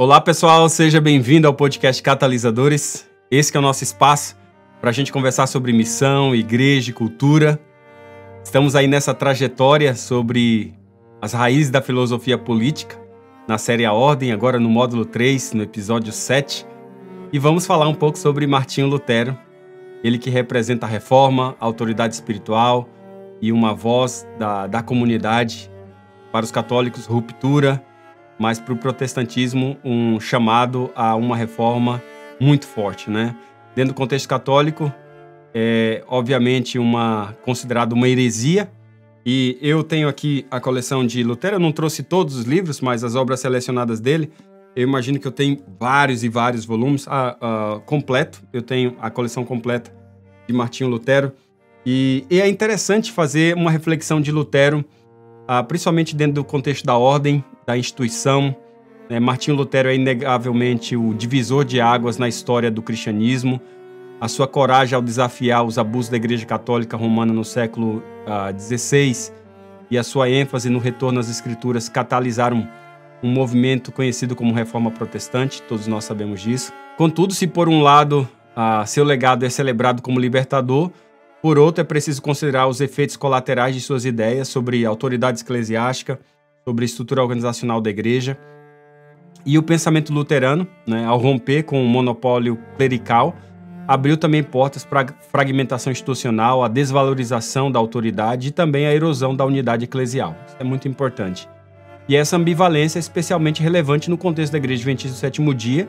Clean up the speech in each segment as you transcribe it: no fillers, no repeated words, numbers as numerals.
Olá pessoal, seja bem-vindo ao podcast Catalisadores. Esse que é o nosso espaço para a gente conversar sobre missão, igreja e cultura. Estamos aí nessa trajetória sobre as raízes da filosofia política, na série A Ordem, agora no módulo 3, no episódio 7. E vamos falar um pouco sobre Martinho Lutero, ele que representa a reforma, a autoridade espiritual e uma voz da comunidade. Para os católicos, ruptura, mas para o protestantismo, um chamado a uma reforma muito forte, né? Dentro do contexto católico, é obviamente considerado uma heresia. E eu tenho aqui a coleção de Lutero, eu não trouxe todos os livros, mas as obras selecionadas dele, eu imagino que eu tenho vários e vários volumes, completo, eu tenho a coleção completa de Martinho Lutero. E é interessante fazer uma reflexão de Lutero, principalmente dentro do contexto da ordem, da instituição. Martinho Lutero é inegavelmente o divisor de águas na história do cristianismo. A sua coragem ao desafiar os abusos da Igreja Católica Romana no século XVI e a sua ênfase no retorno às Escrituras catalisaram um movimento conhecido como Reforma Protestante, todos nós sabemos disso. Contudo, se por um lado seu legado é celebrado como libertador, por outro é preciso considerar os efeitos colaterais de suas ideias sobre autoridade eclesiástica, sobre a estrutura organizacional da Igreja. E o pensamento luterano, ao romper com o monopólio clerical, abriu também portas para a fragmentação institucional, a desvalorização da autoridade e também a erosão da unidade eclesial. Isso é muito importante. E essa ambivalência é especialmente relevante no contexto da Igreja Adventista do Sétimo Dia,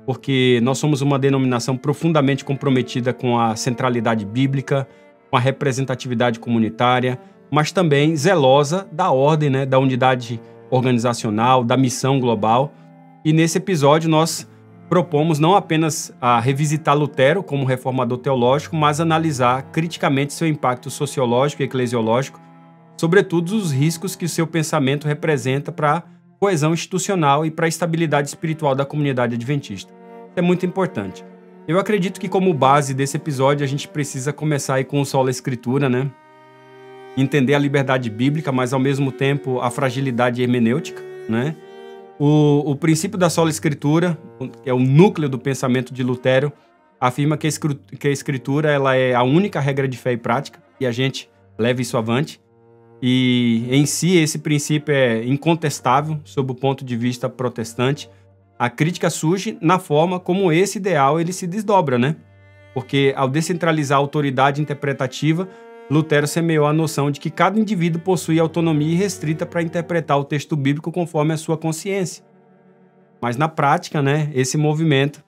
porque nós somos uma denominação profundamente comprometida com a centralidade bíblica, com a representatividade comunitária, mas também zelosa da ordem, da unidade organizacional, da missão global. E nesse episódio nós propomos não apenas revisitar Lutero como reformador teológico, mas analisar criticamente seu impacto sociológico e eclesiológico, sobretudo os riscos que o seu pensamento representa para a coesão institucional e para a estabilidade espiritual da comunidade adventista. Isso é muito importante. Eu acredito que como base desse episódio a gente precisa começar aí com o sola escritura, entender a liberdade bíblica, mas ao mesmo tempo a fragilidade hermenêutica, O princípio da sola escritura, que é o núcleo do pensamento de Lutero, afirma que a escritura ela é a única regra de fé e prática, e a gente leva isso avante. E em si esse princípio é incontestável sob o ponto de vista protestante. A crítica surge na forma como esse ideal ele se desdobra, Porque ao descentralizar a autoridade interpretativa, Lutero semeou a noção de que cada indivíduo possui autonomia irrestrita para interpretar o texto bíblico conforme a sua consciência. Mas na prática, esse movimento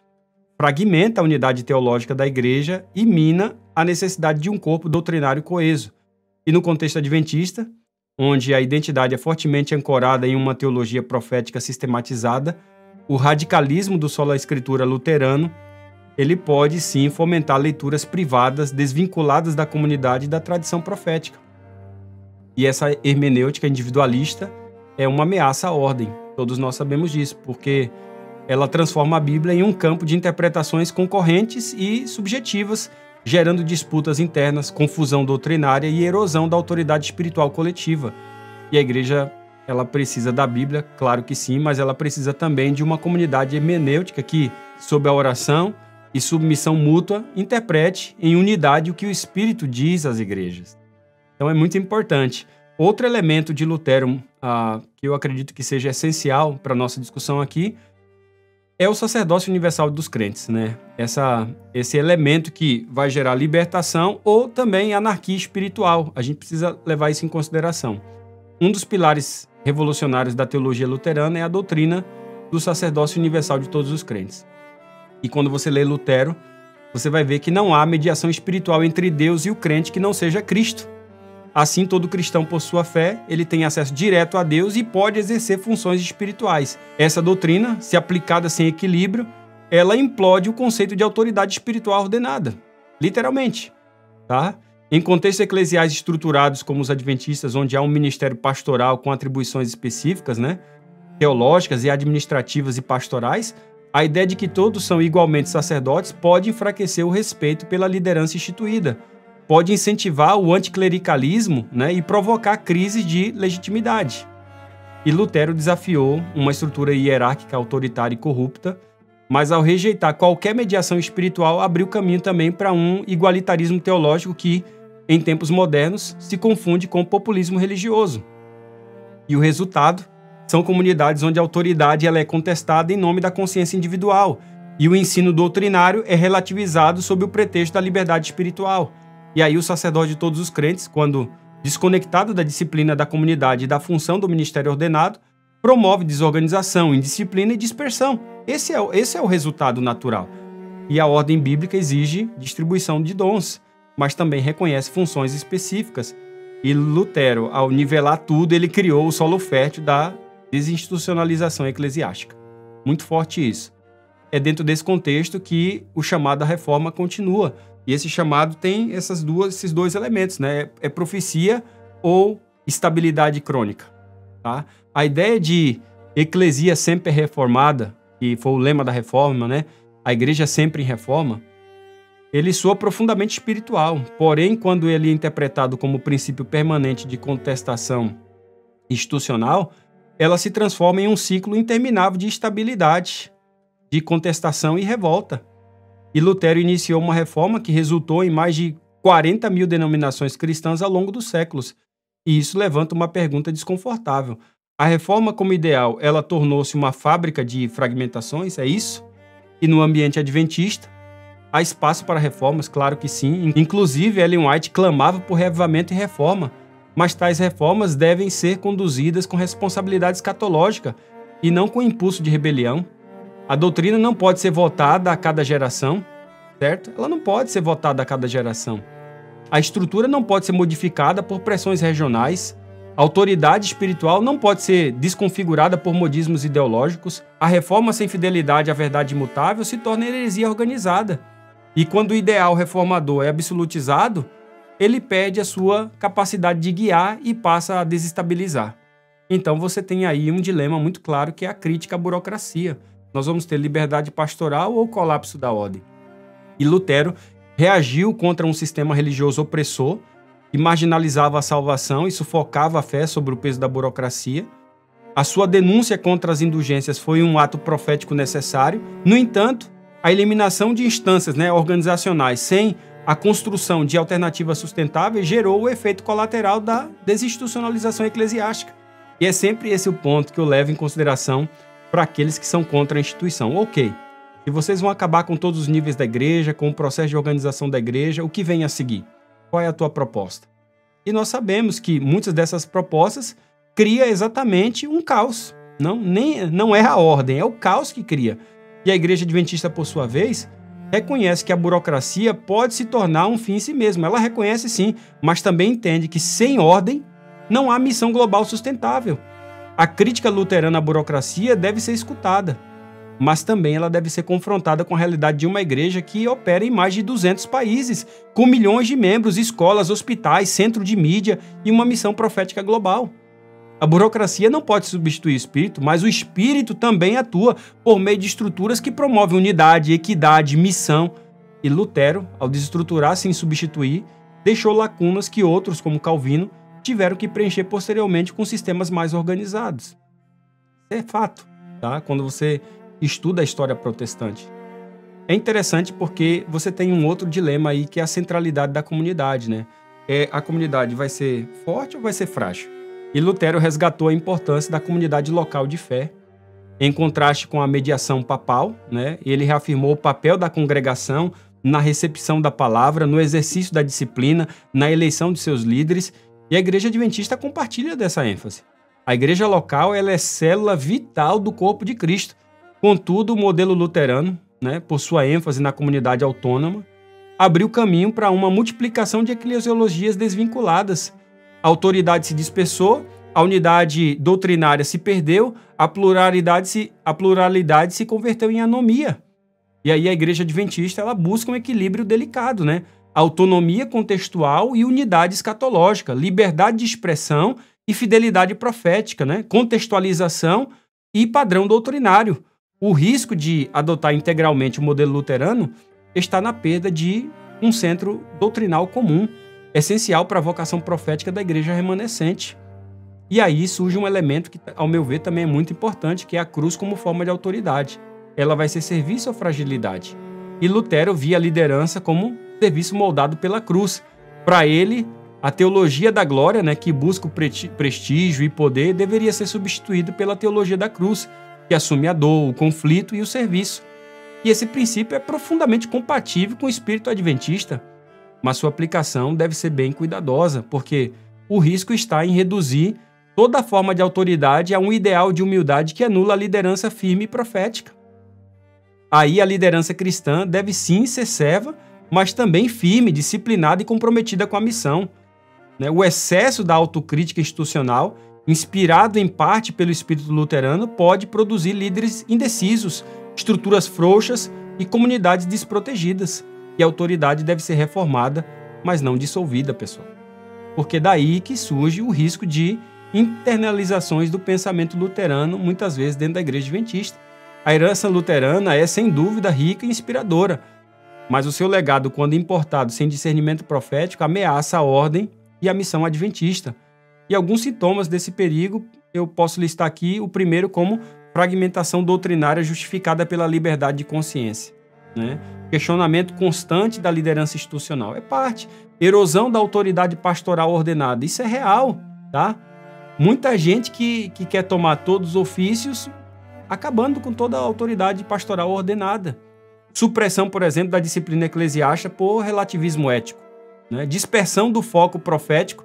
fragmenta a unidade teológica da igreja e mina a necessidade de um corpo doutrinário coeso. E no contexto adventista, onde a identidade é fortemente ancorada em uma teologia profética sistematizada, o radicalismo do sola escritura luterano ele pode sim fomentar leituras privadas desvinculadas da comunidade e da tradição profética. E essa hermenêutica individualista é uma ameaça à ordem, todos nós sabemos disso, porque ela transforma a Bíblia em um campo de interpretações concorrentes e subjetivas, gerando disputas internas, confusão doutrinária e erosão da autoridade espiritual coletiva. E a igreja ela precisa da Bíblia, claro que sim, mas ela precisa também de uma comunidade hermenêutica que, sob a oração e submissão mútua, interprete em unidade o que o Espírito diz às igrejas. Então é muito importante. Outro elemento de Lutero que eu acredito que seja essencial para a nossa discussão aqui é o sacerdócio universal dos crentes, Esse elemento que vai gerar libertação ou também anarquia espiritual. A gente precisa levar isso em consideração. Um dos pilares revolucionários da teologia luterana é a doutrina do sacerdócio universal de todos os crentes. E quando você lê Lutero, você vai ver que não há mediação espiritual entre Deus e o crente que não seja Cristo. Assim, todo cristão, por sua fé, ele tem acesso direto a Deus e pode exercer funções espirituais. Essa doutrina, se aplicada sem equilíbrio, ela implode o conceito de autoridade espiritual ordenada, literalmente, Em contextos eclesiais estruturados como os adventistas, onde há um ministério pastoral com atribuições específicas, teológicas e administrativas e pastorais, a ideia de que todos são igualmente sacerdotes pode enfraquecer o respeito pela liderança instituída, pode incentivar o anticlericalismo e provocar crises de legitimidade. E Lutero desafiou uma estrutura hierárquica, autoritária e corrupta, mas ao rejeitar qualquer mediação espiritual, abriu caminho também para um igualitarismo teológico que, em tempos modernos, se confunde com o populismo religioso. E o resultado são comunidades onde a autoridade ela é contestada em nome da consciência individual, e o ensino doutrinário é relativizado sob o pretexto da liberdade espiritual. E aí o sacerdote de todos os crentes, quando desconectado da disciplina da comunidade e da função do ministério ordenado, promove desorganização, indisciplina e dispersão. Esse é o resultado natural. E a ordem bíblica exige distribuição de dons, mas também reconhece funções específicas. E Lutero, ao nivelar tudo, ele criou o solo fértil da desinstitucionalização eclesiástica. Muito forte isso. É dentro desse contexto que o chamado à reforma continua. E esse chamado tem esses dois elementos, né? É profecia ou estabilidade crônica. Tá? A ideia de eclesia sempre reformada, que foi o lema da reforma, né? A igreja sempre em reforma, ele soa profundamente espiritual. Porém, quando ele é interpretado como princípio permanente de contestação institucional, ela se transforma em um ciclo interminável de instabilidade, de contestação e revolta. E Lutero iniciou uma reforma que resultou em mais de 40 mil denominações cristãs ao longo dos séculos. E isso levanta uma pergunta desconfortável. A reforma como ideal, ela tornou-se uma fábrica de fragmentações, é isso? E no ambiente adventista, há espaço para reformas? Claro que sim. Inclusive, Ellen White clamava por reavivamento e reforma. Mas tais reformas devem ser conduzidas com responsabilidade escatológica e não com impulso de rebelião. A doutrina não pode ser votada a cada geração, certo? Ela não pode ser votada a cada geração. A estrutura não pode ser modificada por pressões regionais. A autoridade espiritual não pode ser desconfigurada por modismos ideológicos. A reforma sem fidelidade à verdade imutável se torna heresia organizada. E quando o ideal reformador é absolutizado, ele perde a sua capacidade de guiar e passa a desestabilizar. Então você tem aí um dilema muito claro que é a crítica à burocracia. Nós vamos ter liberdade pastoral ou colapso da ordem. E Lutero reagiu contra um sistema religioso opressor que marginalizava a salvação e sufocava a fé sobre o peso da burocracia. A sua denúncia contra as indulgências foi um ato profético necessário. No entanto, a eliminação de instâncias organizacionais sem a construção de alternativas sustentáveis gerou o efeito colateral da desinstitucionalização eclesiástica. E é sempre esse o ponto que eu levo em consideração para aqueles que são contra a instituição. Ok, se vocês vão acabar com todos os níveis da igreja, com o processo de organização da igreja, o que vem a seguir? Qual é a tua proposta? E nós sabemos que muitas dessas propostas criam exatamente um caos. Não é a ordem, é o caos que cria. E a igreja adventista, por sua vez, reconhece que a burocracia pode se tornar um fim em si mesma. Ela reconhece sim, mas também entende que sem ordem não há missão global sustentável. A crítica luterana à burocracia deve ser escutada, mas também ela deve ser confrontada com a realidade de uma igreja que opera em mais de 200 países, com milhões de membros, escolas, hospitais, centro de mídia e uma missão profética global. A burocracia não pode substituir o espírito, mas o espírito também atua por meio de estruturas que promovem unidade, equidade, missão. E Lutero, ao desestruturar sem substituir, deixou lacunas que outros, como Calvino, tiveram que preencher posteriormente com sistemas mais organizados. Isso é fato, tá? Quando você estuda a história protestante. É interessante porque você tem um outro dilema aí, que é a centralidade da comunidade, né? A comunidade vai ser forte ou vai ser frágil? E Lutero resgatou a importância da comunidade local de fé, em contraste com a mediação papal, né? Ele reafirmou o papel da congregação na recepção da palavra, no exercício da disciplina, na eleição de seus líderes. E a igreja adventista compartilha dessa ênfase. A igreja local ela é célula vital do corpo de Cristo. Contudo, o modelo luterano, né, por sua ênfase na comunidade autônoma, abriu caminho para uma multiplicação de eclesiologias desvinculadas. A autoridade se dispersou, a unidade doutrinária se perdeu, a pluralidade se converteu em anomia. E aí a igreja adventista ela busca um equilíbrio delicado, né? Autonomia contextual e unidade escatológica, liberdade de expressão e fidelidade profética, né? Contextualização e padrão doutrinário. O risco de adotar integralmente o modelo luterano está na perda de um centro doutrinal comum, essencial para a vocação profética da igreja remanescente. E aí surge um elemento que, ao meu ver, também é muito importante, que é a cruz como forma de autoridade. Ela vai ser serviço ou fragilidade? E Lutero via a liderança como serviço moldado pela cruz. Para ele, a teologia da glória, né, que busca o prestígio e poder, deveria ser substituída pela teologia da cruz, que assume a dor, o conflito e o serviço. E esse princípio é profundamente compatível com o espírito adventista, mas sua aplicação deve ser bem cuidadosa, porque o risco está em reduzir toda forma de autoridade a um ideal de humildade que anula a liderança firme e profética. Aí a liderança cristã deve sim ser serva, mas também firme, disciplinada e comprometida com a missão. O excesso da autocrítica institucional, inspirado em parte pelo espírito luterano, pode produzir líderes indecisos, estruturas frouxas e comunidades desprotegidas. E a autoridade deve ser reformada, mas não dissolvida, pessoal. Porque daí que surge o risco de internalizações do pensamento luterano, muitas vezes dentro da igreja adventista. A herança luterana é, sem dúvida, rica e inspiradora, mas o seu legado, quando importado sem discernimento profético, ameaça a ordem e a missão adventista. E alguns sintomas desse perigo eu posso listar aqui, o primeiro como fragmentação doutrinária justificada pela liberdade de consciência. Questionamento constante da liderança institucional é parte. Erosão da autoridade pastoral ordenada, isso é real, tá? Muita gente que quer tomar todos os ofícios, acabando com toda a autoridade pastoral ordenada. Supressão, por exemplo, da disciplina eclesiástica por relativismo ético. Dispersão do foco profético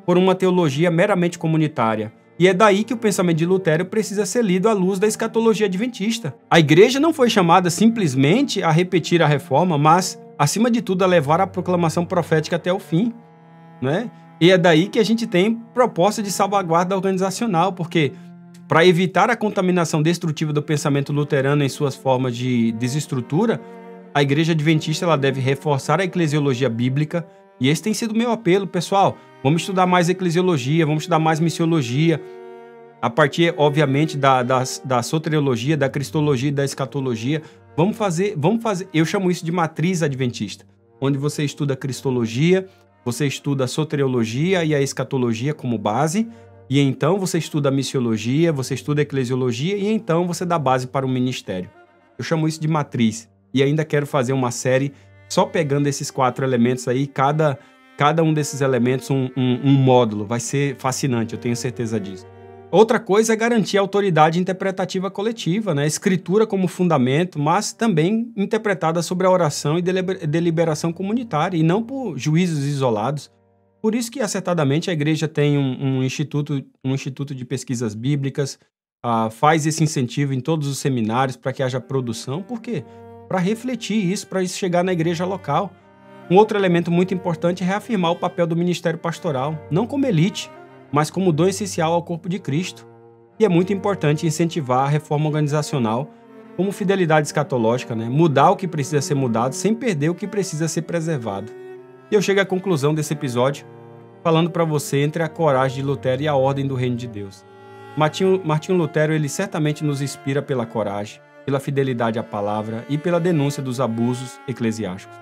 por uma teologia meramente comunitária. E é daí que o pensamento de Lutero precisa ser lido à luz da escatologia adventista. A igreja não foi chamada simplesmente a repetir a reforma, mas, acima de tudo, a levar a proclamação profética até o fim. E é daí que a gente tem proposta de salvaguarda organizacional, porque para evitar a contaminação destrutiva do pensamento luterano em suas formas de desestrutura, a igreja adventista ela deve reforçar a eclesiologia bíblica, e esse tem sido o meu apelo, pessoal. Vamos estudar mais eclesiologia, vamos estudar mais missiologia, a partir, obviamente, da soteriologia, da cristologia e da escatologia. Vamos fazer, eu chamo isso de matriz adventista, onde você estuda a cristologia, você estuda a soteriologia e a escatologia como base, e então você estuda a missiologia, você estuda a eclesiologia, e então você dá base para o ministério. Eu chamo isso de matriz, e ainda quero fazer uma série só pegando esses 4 elementos aí, cada um desses elementos um módulo. Vai ser fascinante, eu tenho certeza disso. Outra coisa é garantir a autoridade interpretativa coletiva, escritura como fundamento, mas também interpretada sobre a oração e deliberação comunitária, e não por juízos isolados. Por isso que, acertadamente, a igreja tem um instituto de pesquisas bíblicas, faz esse incentivo em todos os seminários para que haja produção. Por quê? Para refletir isso, para isso chegar na igreja local. Um outro elemento muito importante é reafirmar o papel do ministério pastoral, não como elite, mas como dom essencial ao corpo de Cristo. E é muito importante incentivar a reforma organizacional como fidelidade escatológica, mudar o que precisa ser mudado sem perder o que precisa ser preservado. E eu chego à conclusão desse episódio falando para você entre a coragem de Lutero e a ordem do reino de Deus. Martinho Lutero, ele certamente nos inspira pela coragem, pela fidelidade à palavra e pela denúncia dos abusos eclesiásticos.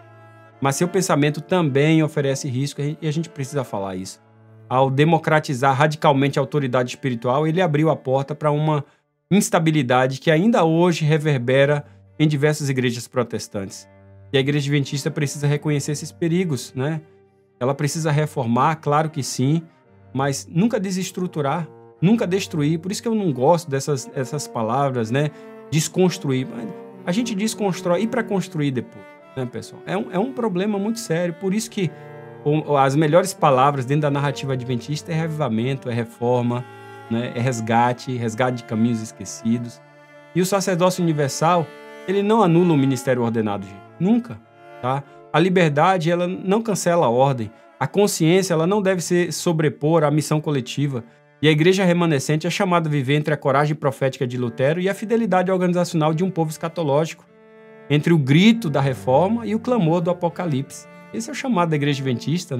Mas seu pensamento também oferece risco e a gente precisa falar isso. Ao democratizar radicalmente a autoridade espiritual, ele abriu a porta para uma instabilidade que ainda hoje reverbera em diversas igrejas protestantes. E a igreja adventista precisa reconhecer esses perigos, Ela precisa reformar, claro que sim, mas nunca desestruturar, nunca destruir. Por isso que eu não gosto dessas palavras, desconstruir. A gente desconstrói e para construir depois, pessoal? É um problema muito sério. Por isso que as melhores palavras dentro da narrativa adventista é reavivamento, é reforma, é resgate de caminhos esquecidos. E o sacerdócio universal, ele não anula o ministério ordenado, gente. Nunca, tá? A liberdade, ela não cancela a ordem. A consciência, ela não deve se sobrepor à missão coletiva. E a igreja remanescente é chamada a viver entre a coragem profética de Lutero e a fidelidade organizacional de um povo escatológico, entre o grito da reforma e o clamor do Apocalipse. Esse é o chamado da igreja adventista,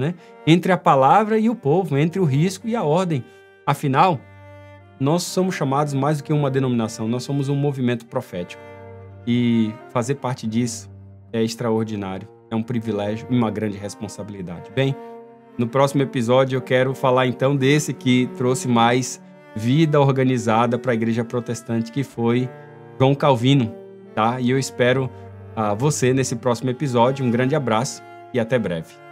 Entre a palavra e o povo, entre o risco e a ordem. Afinal, nós somos chamados mais do que uma denominação, nós somos um movimento profético. E fazer parte disso é extraordinário, é um privilégio e uma grande responsabilidade. Bem, No próximo episódio eu quero falar então desse que trouxe mais vida organizada para a igreja protestante, que foi João Calvino, tá? E eu espero você nesse próximo episódio. Um grande abraço e até breve.